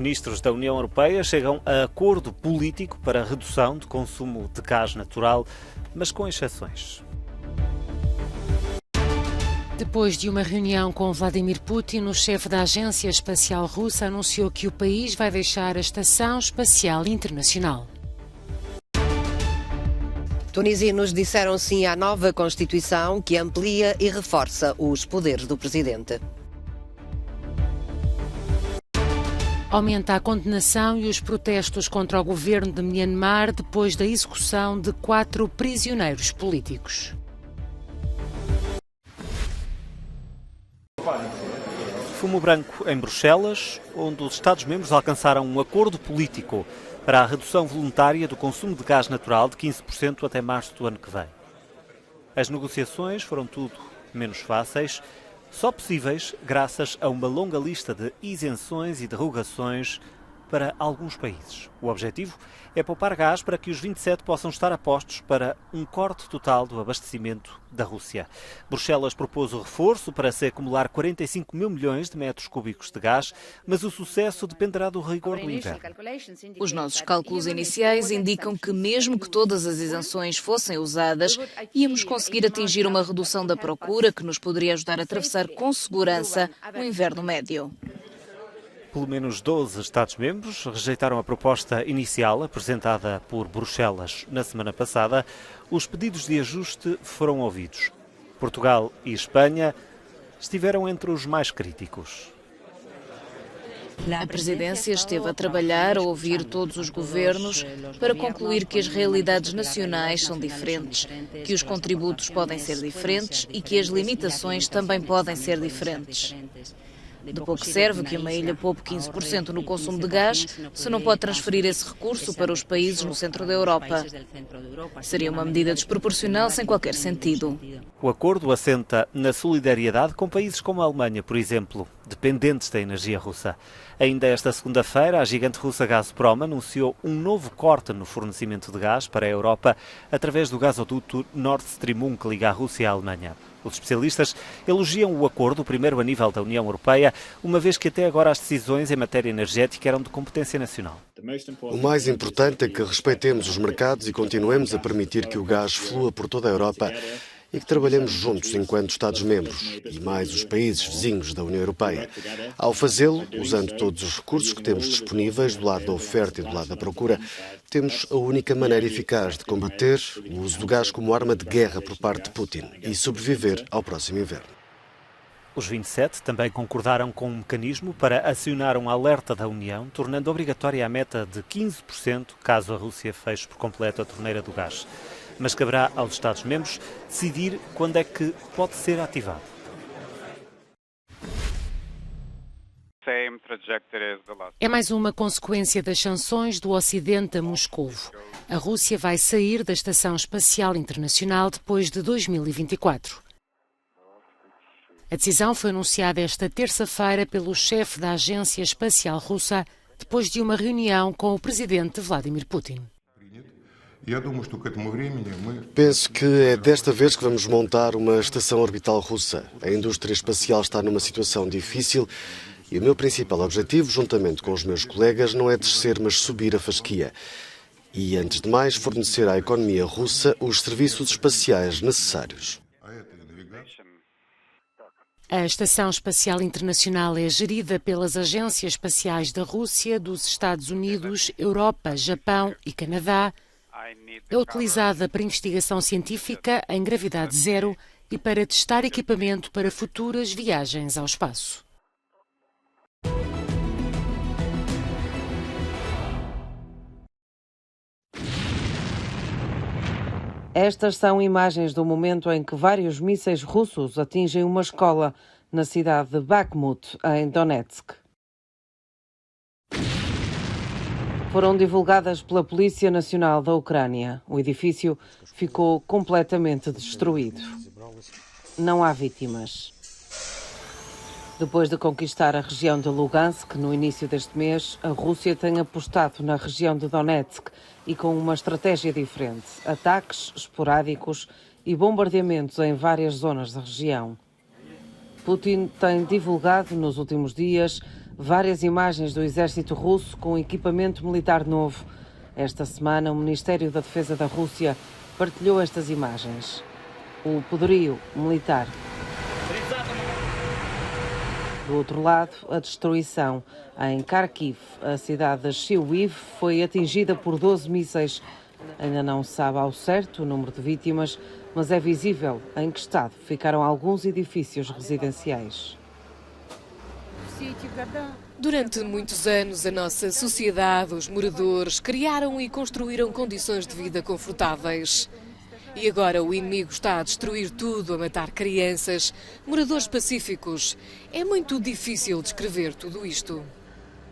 ministros da União Europeia chegam a acordo político para a redução do consumo de gás natural, mas com exceções. Depois de uma reunião com Vladimir Putin, o chefe da Agência Espacial Russa anunciou que o país vai deixar a Estação Espacial Internacional. Tunisinos disseram sim à nova Constituição que amplia e reforça os poderes do presidente. Aumenta a condenação e os protestos contra o governo de Myanmar depois da execução de 4 prisioneiros políticos. Fumo branco em Bruxelas, onde os Estados-membros alcançaram um acordo político para a redução voluntária do consumo de gás natural de 15% até março do ano que vem. As negociações foram tudo menos fáceis, só possíveis graças a uma longa lista de isenções e derrogações para alguns países. O objetivo é poupar gás para que os 27 possam estar apostos para um corte total do abastecimento da Rússia. Bruxelas propôs o reforço para se acumular 45 mil milhões de metros cúbicos de gás, mas o sucesso dependerá do rigor do inverno. Os nossos cálculos iniciais indicam que, mesmo que todas as isenções fossem usadas, íamos conseguir atingir uma redução da procura que nos poderia ajudar a atravessar com segurança o inverno médio. Pelo menos 12 Estados-membros rejeitaram a proposta inicial apresentada por Bruxelas na semana passada. Os pedidos de ajuste foram ouvidos. Portugal e Espanha estiveram entre os mais críticos. A presidência esteve a trabalhar, a ouvir todos os governos, para concluir que as realidades nacionais são diferentes, que os contributos podem ser diferentes e que as limitações também podem ser diferentes. De pouco serve que uma ilha poupe 15% no consumo de gás se não pode transferir esse recurso para os países no centro da Europa. Seria uma medida desproporcional sem qualquer sentido. O acordo assenta na solidariedade com países como a Alemanha, por exemplo, dependentes da energia russa. Ainda esta segunda-feira, a gigante russa Gazprom anunciou um novo corte no fornecimento de gás para a Europa através do gasoduto Nord Stream 1 que liga a Rússia à Alemanha. Os especialistas elogiam o acordo, o primeiro a nível da União Europeia, uma vez que até agora as decisões em matéria energética eram de competência nacional. O mais importante é que respeitemos os mercados e continuemos a permitir que o gás flua por toda a Europa e que trabalhemos juntos enquanto Estados-membros e mais os países vizinhos da União Europeia. Ao fazê-lo, usando todos os recursos que temos disponíveis do lado da oferta e do lado da procura, temos a única maneira eficaz de combater o uso do gás como arma de guerra por parte de Putin e sobreviver ao próximo inverno. Os 27 também concordaram com um mecanismo para acionar um alerta da União, tornando obrigatória a meta de 15% caso a Rússia feche por completo a torneira do gás. Mas caberá aos Estados-membros decidir quando é que pode ser ativado. É mais uma consequência das sanções do Ocidente a Moscovo. A Rússia vai sair da Estação Espacial Internacional depois de 2024. A decisão foi anunciada esta terça-feira pelo chefe da Agência Espacial Russa, depois de uma reunião com o presidente Vladimir Putin. Penso que é desta vez que vamos montar uma estação orbital russa. A indústria espacial está numa situação difícil e o meu principal objetivo, juntamente com os meus colegas, não é descer, mas subir a fasquia. E, antes de mais, fornecer à economia russa os serviços espaciais necessários. A Estação Espacial Internacional é gerida pelas agências espaciais da Rússia, dos Estados Unidos, Europa, Japão e Canadá. É utilizada para investigação científica em gravidade zero e para testar equipamento para futuras viagens ao espaço. Estas são imagens do momento em que vários mísseis russos atingem uma escola na cidade de Bakhmut, em Donetsk. Foram divulgadas pela Polícia Nacional da Ucrânia. O edifício ficou completamente destruído. Não há vítimas. Depois de conquistar a região de Lugansk no início deste mês, a Rússia tem apostado na região de Donetsk e com uma estratégia diferente: ataques esporádicos e bombardeamentos em várias zonas da região. Putin tem divulgado nos últimos dias várias imagens do exército russo com equipamento militar novo. Esta semana, o Ministério da Defesa da Rússia partilhou estas imagens. O poderio militar. Do outro lado, a destruição. Em Kharkiv, a cidade de Lviv foi atingida por 12 mísseis. Ainda não se sabe ao certo o número de vítimas, mas é visível em que estado ficaram alguns edifícios residenciais. Durante muitos anos, a nossa sociedade, os moradores, criaram e construíram condições de vida confortáveis. E agora o inimigo está a destruir tudo, a matar crianças, moradores pacíficos. É muito difícil descrever tudo isto.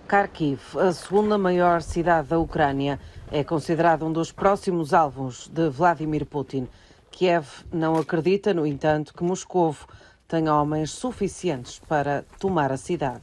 Kharkiv, a segunda maior cidade da Ucrânia, é considerada um dos próximos alvos de Vladimir Putin. Kiev não acredita, no entanto, que Moscovo tenha homens suficientes para tomar a cidade.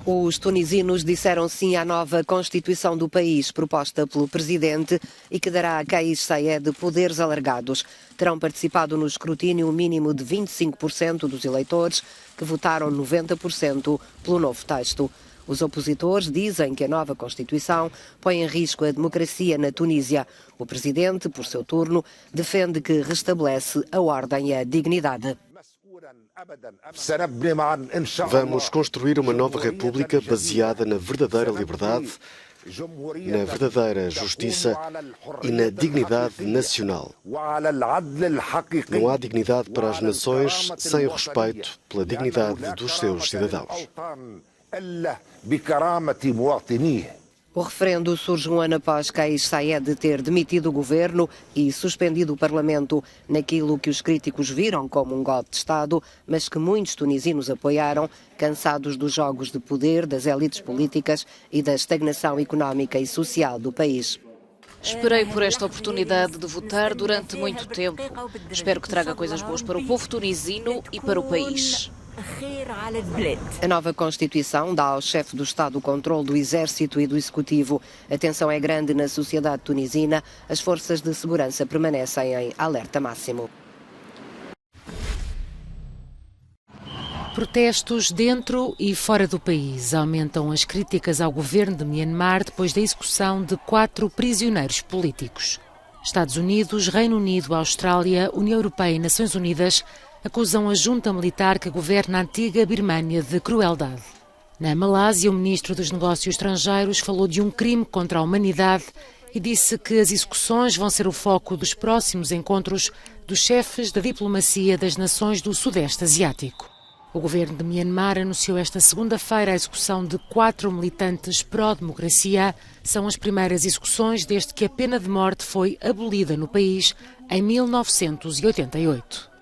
Os tunisinos disseram sim à nova Constituição do país, proposta pelo presidente e que dará a Kais Saied poderes alargados. Terão participado no escrutínio um mínimo de 25% dos eleitores, que votaram 90% pelo novo texto. Os opositores dizem que a nova Constituição põe em risco a democracia na Tunísia. O presidente, por seu turno, defende que restabelece a ordem e a dignidade. Vamos construir uma nova república baseada na verdadeira liberdade, na verdadeira justiça e na dignidade nacional. Não há dignidade para as nações sem o respeito pela dignidade dos seus cidadãos. O referendo surge um ano após Kais Saied ter demitido o governo e suspendido o parlamento, naquilo que os críticos viram como um golpe de Estado, mas que muitos tunisinos apoiaram, cansados dos jogos de poder das elites políticas e da estagnação económica e social do país. Esperei por esta oportunidade de votar durante muito tempo. Espero que traga coisas boas para o povo tunisino e para o país. A nova Constituição dá ao chefe do Estado o controle do Exército e do Executivo. A tensão é grande na sociedade tunisina. As forças de segurança permanecem em alerta máximo. Protestos dentro e fora do país aumentam as críticas ao governo de Myanmar depois da execução de 4 prisioneiros políticos. Estados Unidos, Reino Unido, Austrália, União Europeia e Nações Unidas acusam a junta militar que governa a antiga Birmânia de crueldade. Na Malásia, o ministro dos Negócios Estrangeiros falou de um crime contra a humanidade e disse que as execuções vão ser o foco dos próximos encontros dos chefes da diplomacia das nações do Sudeste Asiático. O governo de Myanmar anunciou esta segunda-feira a execução de 4 militantes pró-democracia. São as primeiras execuções desde que a pena de morte foi abolida no país em 1988.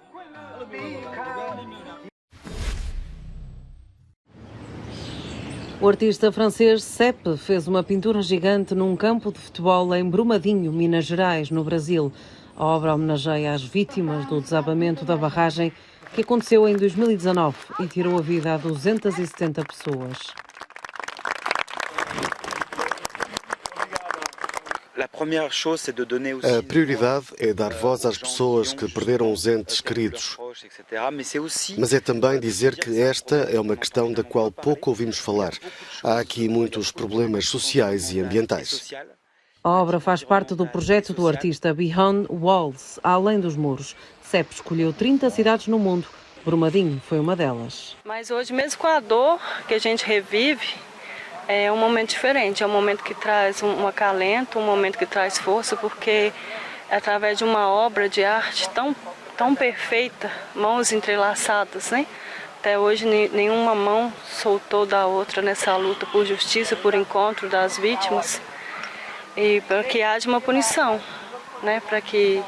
O artista francês Sepp fez uma pintura gigante num campo de futebol em Brumadinho, Minas Gerais, no Brasil. A obra homenageia as vítimas do desabamento da barragem que aconteceu em 2019 e tirou a vida a 270 pessoas. A prioridade é dar voz às pessoas que perderam os entes queridos. Mas é também dizer que esta é uma questão da qual pouco ouvimos falar. Há aqui muitos problemas sociais e ambientais. A obra faz parte do projeto do artista Beyond Walls, Além dos Muros. Sepp escolheu 30 cidades no mundo. Brumadinho foi uma delas. Mas hoje, mesmo com a dor que a gente revive, é um momento diferente, é um momento que traz um acalento, um momento que traz força, porque é através de uma obra de arte tão perfeita, mãos entrelaçadas, né? Até hoje nenhuma mão soltou da outra nessa luta por justiça, por encontro das vítimas, e para que haja uma punição, né? Para que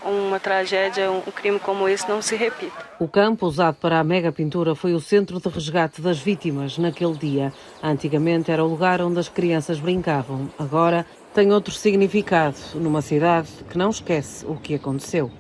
uma tragédia, um crime como esse não se repita. O campo usado para a mega pintura foi o centro de resgate das vítimas naquele dia. Antigamente era o lugar onde as crianças brincavam. Agora tem outro significado, numa cidade que não esquece o que aconteceu.